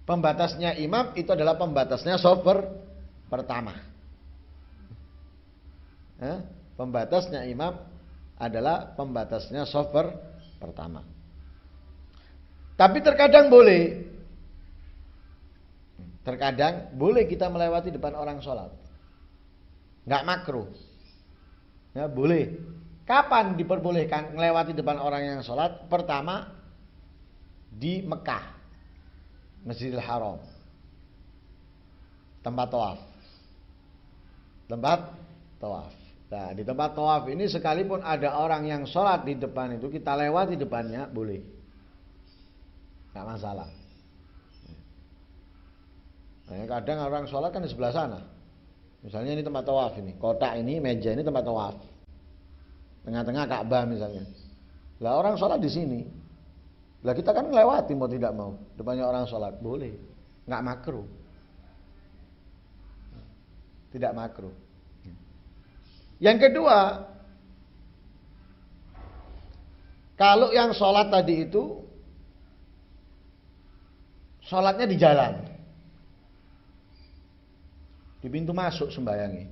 Pembatasnya imam itu adalah pembatasnya shaf pertama. Pembatasnya imam adalah pembatasnya shaf pertama. Tapi terkadang boleh kita melewati depan orang sholat, nggak makruh. Ya, boleh. Kapan diperbolehkan melewati depan orang yang sholat? Pertama, di Mekah, Masjidil Haram, tempat tawaf. Nah, di tempat tawaf ini sekalipun ada orang yang sholat di depan itu, kita lewati depannya, boleh, nggak masalah. Nah, kadang orang sholat kan di sebelah sana. Misalnya ini tempat tawaf, ini kotak ini, meja ini tempat tawaf, tengah-tengah Ka'bah misalnya. Lah orang sholat di sini. Lah kita kan melewati mau tidak mau depannya orang sholat, boleh, nggak makruh, tidak makruh. Yang kedua, kalau yang sholat tadi itu sholatnya di jalan, di pintu masuk sembayangi.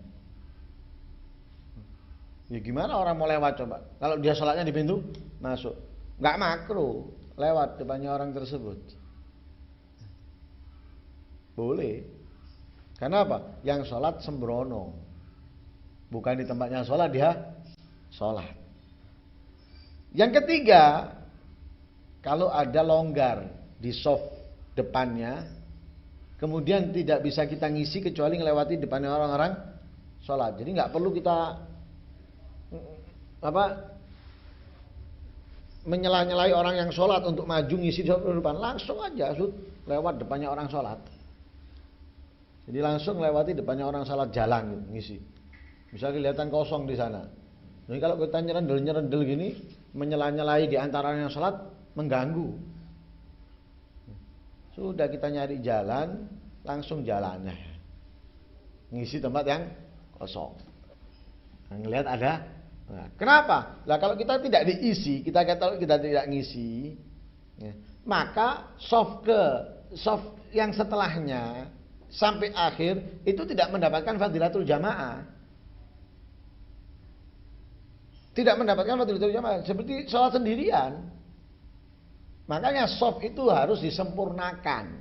Ya gimana orang mau lewat coba? Kalau dia sholatnya di pintu masuk, nggak makruh lewat depannya orang tersebut. Boleh. Karena apa? Yang sholat sembrono, bukan di tempatnya sholat dia sholat. Yang ketiga, kalau ada longgar di shaf depannya, kemudian tidak bisa kita ngisi kecuali melewati depannya orang-orang sholat. Jadi nggak perlu kita menyela-nyelai orang yang sholat untuk maju ngisi di depan, langsung aja lewat depannya orang sholat. Jadi langsung lewati depannya orang sholat, jalan gitu, ngisi. Bisa kelihatan kosong di sana. Jadi kalau kita nyerendel gini, menyela-nyelai di antara orang yang sholat, mengganggu. Sudah kita nyari jalan, langsung jalannya, ngisi tempat yang kosong. Ngelihat ada. Nah, kenapa? Lah kalau kita tidak diisi, kita tidak ngisi, ya, maka shaf yang setelahnya sampai akhir itu tidak mendapatkan fadilatul jamaah. Tidak mendapatkan fadilatul jamaah seperti sholat sendirian. Makanya shaf itu harus disempurnakan.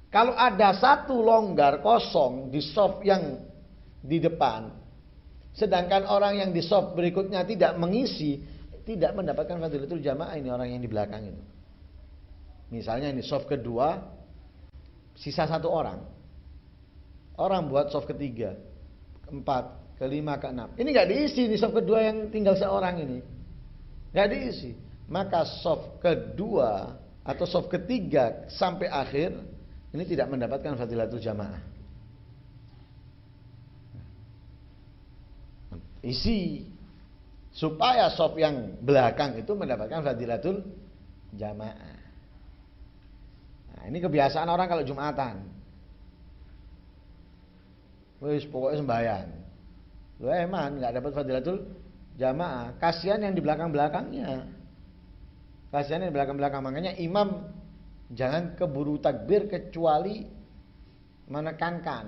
Kalau ada satu longgar kosong di shaf yang di depan, sedangkan orang yang di shaf berikutnya tidak mengisi, tidak mendapatkan fadilatul jamaah ini orang yang di belakang itu. Misalnya ini shaf kedua, sisa satu orang. Orang buat shaf ketiga, keempat, kelima, keenam. Ini nggak diisi di shaf kedua yang tinggal seorang ini, nggak diisi. Maka shaf kedua atau shaf ketiga sampai akhir ini tidak mendapatkan fadilatul jamaah. Isi supaya shaf yang belakang itu mendapatkan fadilatul jamaah. Nah, ini kebiasaan orang kalau Jumatan. Wis pokoknya sembahyang. Lu eman nggak dapat fadilatul jamaah. Kasihan yang di belakang-belakangnya. Kasihan yang di belakang-belakang. Makanya imam jangan keburu takbir kecuali menekankan.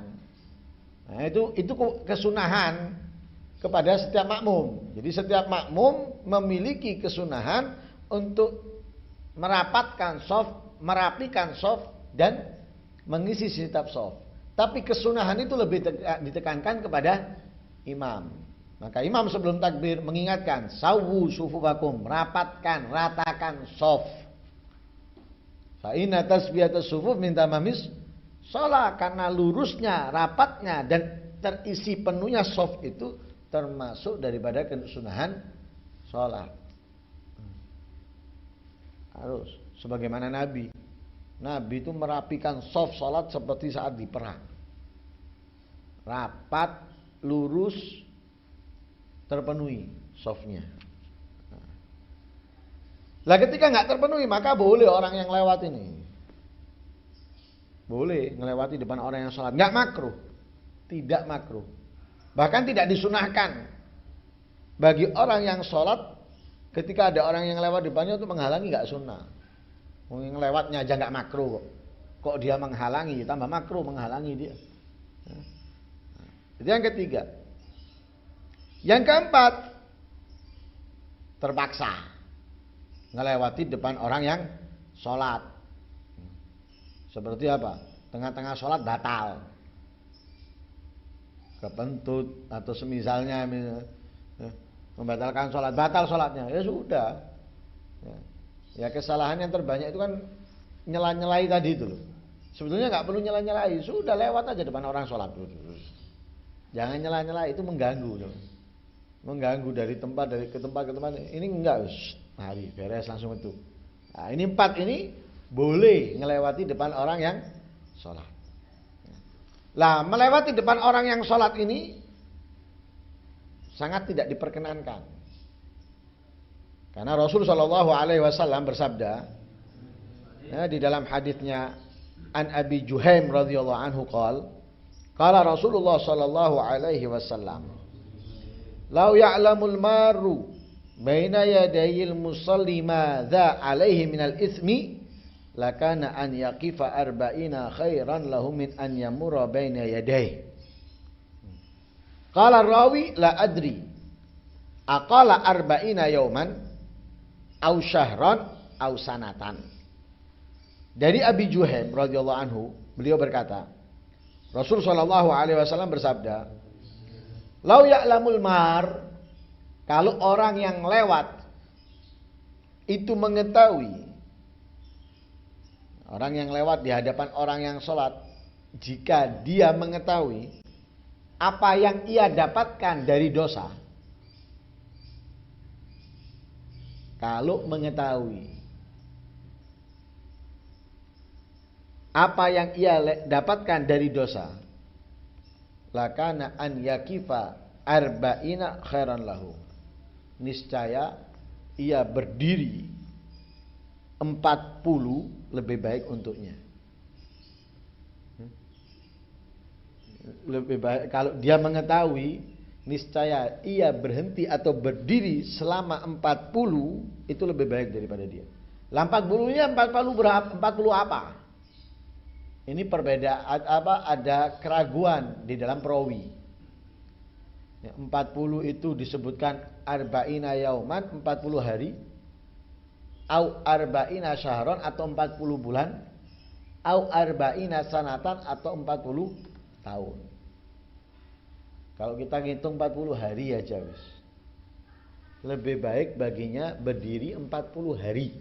Nah, itu kesunahan kepada setiap makmum. Jadi setiap makmum memiliki kesunahan untuk merapikan shaf dan mengisi setiap shaf. Tapi kesunahan itu lebih ditekankan kepada imam. Maka imam sebelum takbir mengingatkan, sawu sufufakum, ratakan shaf. Fa inna tasbiyatus sufuf min tamamis shalah, karena lurusnya, rapatnya dan terisi penuhnya shaf itu termasuk daripada kesunahan sholat. Harus sebagaimana Nabi itu merapikan shaf sholat seperti saat di perang, rapat, lurus, terpenuhi shafnya. Lah ketika nggak terpenuhi, maka boleh orang yang lewat ini boleh melewati depan orang yang sholat, nggak makruh, tidak makruh. Bahkan tidak disunahkan bagi orang yang sholat ketika ada orang yang lewat depannya untuk menghalangi, nggak sunnah. Yang lewatnya aja nggak makruh kok. kok dia menghalangi, tambah makruh menghalangi dia. Itu yang ketiga. Yang keempat, terpaksa ngelewati depan orang yang sholat. Seperti apa? Tengah-tengah sholat batal, kepentut atau semisalnya, membatalkan sholat, batal sholatnya, ya sudah. Ya kesalahan yang terbanyak itu kan nyela-nyelai tadi itu loh. Sebetulnya nggak perlu nyela-nyelai, sudah lewat aja depan orang sholat. Jangan nyela-nyelai, itu mengganggu. Mengganggu dari tempat ke tempat. Ini enggak, mari beres langsung itu. Nah, ini 4 ini boleh ngelewati depan orang yang sholat. Lah, melewati depan orang yang sholat ini sangat tidak diperkenankan. Karena Rasul Shallallahu Alaihi Wasallam bersabda, ya, di dalam hadisnya An Abi Juhaim radhiyallahu anhu qala Rasulullah Shallallahu Alaihi Wasallam, "Lau ya'lamul maru baina yadayil musalli ma dha alaihi minal ismi lakana an yaqifa arba'ina khairan lahu min an yamura baina yadayhi." Qala rawi la adri aqala arba'ina yauman au syahran au sanatan. Dari Abi Juhaim radhiyallahu anhu, beliau berkata, Rasul sallallahu alaihi wasallam bersabda, "Lau ya'lamul mar," kalau orang yang lewat itu mengetahui, orang yang lewat di hadapan orang yang sholat, jika dia mengetahui apa yang ia dapatkan dari dosa, kalau mengetahui apa yang ia dapatkan dari dosa, lakana an yakifa arba'ina khairan lahu, niscaya ia berdiri 40 lebih baik untuknya. Lebih baik kalau dia mengetahui, niscaya ia berhenti atau berdiri selama 40 itu lebih baik daripada dia. Lah 40-nya 40 berapa? 40 apa? Ini perbedaan apa? Ada keraguan di dalam perawi. 40 itu disebutkan arba'ina yauman, 40 hari, au arba'ina syahron atau 40 bulan, au arba'ina sanatan atau 40 tahun. Kalau kita ngitung 40 hari aja wis. Lebih baik baginya berdiri 40 hari.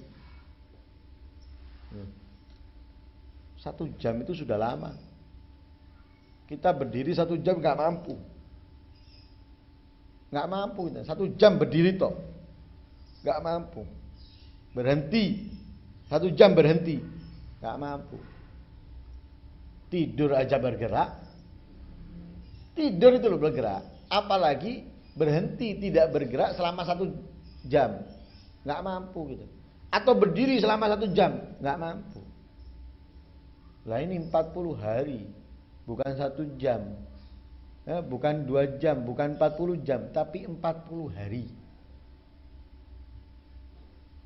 1 jam itu sudah lama. Kita berdiri 1 jam gak mampu. Gak mampu kita. 1 jam berdiri toh. Gak mampu. Berhenti 1 jam berhenti. Gak mampu. Tidur aja bergerak. Tidur itu loh bergerak. Apalagi berhenti tidak bergerak selama 1 jam. Gak mampu gitu. Atau berdiri selama 1 jam. Gak mampu. Lah ini 40 hari. Bukan 1 jam. Bukan 2 jam. Bukan 40 jam. Tapi 40 hari.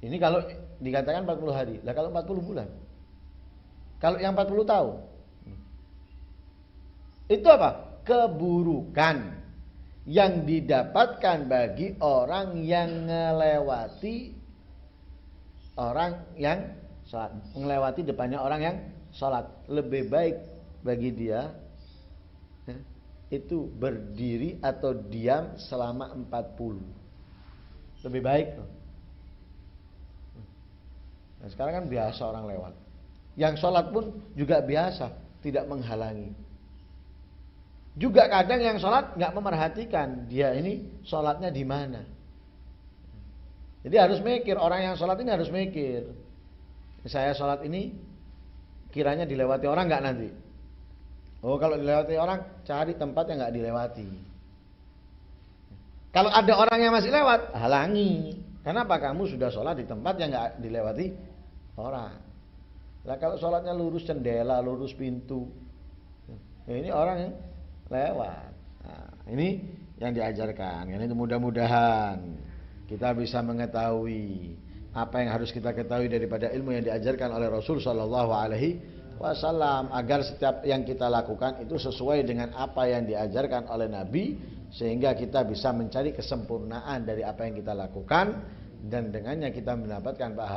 Ini kalau dikatakan 40 hari. Lah kalau 40 bulan. Kalau yang 40 tahun. Itu apa? Keburukan yang didapatkan bagi orang yang melewati orang yang sholat, melewati depannya orang yang sholat. Lebih baik bagi dia itu berdiri atau diam selama 40. Lebih baik. Nah, sekarang kan biasa orang lewat. Yang sholat pun juga biasa, tidak menghalangi. Juga kadang yang sholat nggak memerhatikan dia ini sholatnya di mana. Jadi harus mikir, orang yang sholat ini harus mikir. Saya sholat ini kiranya dilewati orang nggak nanti? Oh kalau dilewati orang, cari tempat yang nggak dilewati. Kalau ada orang yang masih lewat, halangi. Kenapa kamu sudah sholat di tempat yang nggak dilewati orang? Lah kalau sholatnya lurus jendela, lurus pintu, ya ini orang yang lewat. Nah, ini yang diajarkan. Ini mudah-mudahan kita bisa mengetahui apa yang harus kita ketahui daripada ilmu yang diajarkan oleh Rasul Shallallahu Alaihi wasallam, agar setiap yang kita lakukan itu sesuai dengan apa yang diajarkan oleh Nabi, sehingga kita bisa mencari kesempurnaan dari apa yang kita lakukan, dan dengannya kita mendapatkan pahala.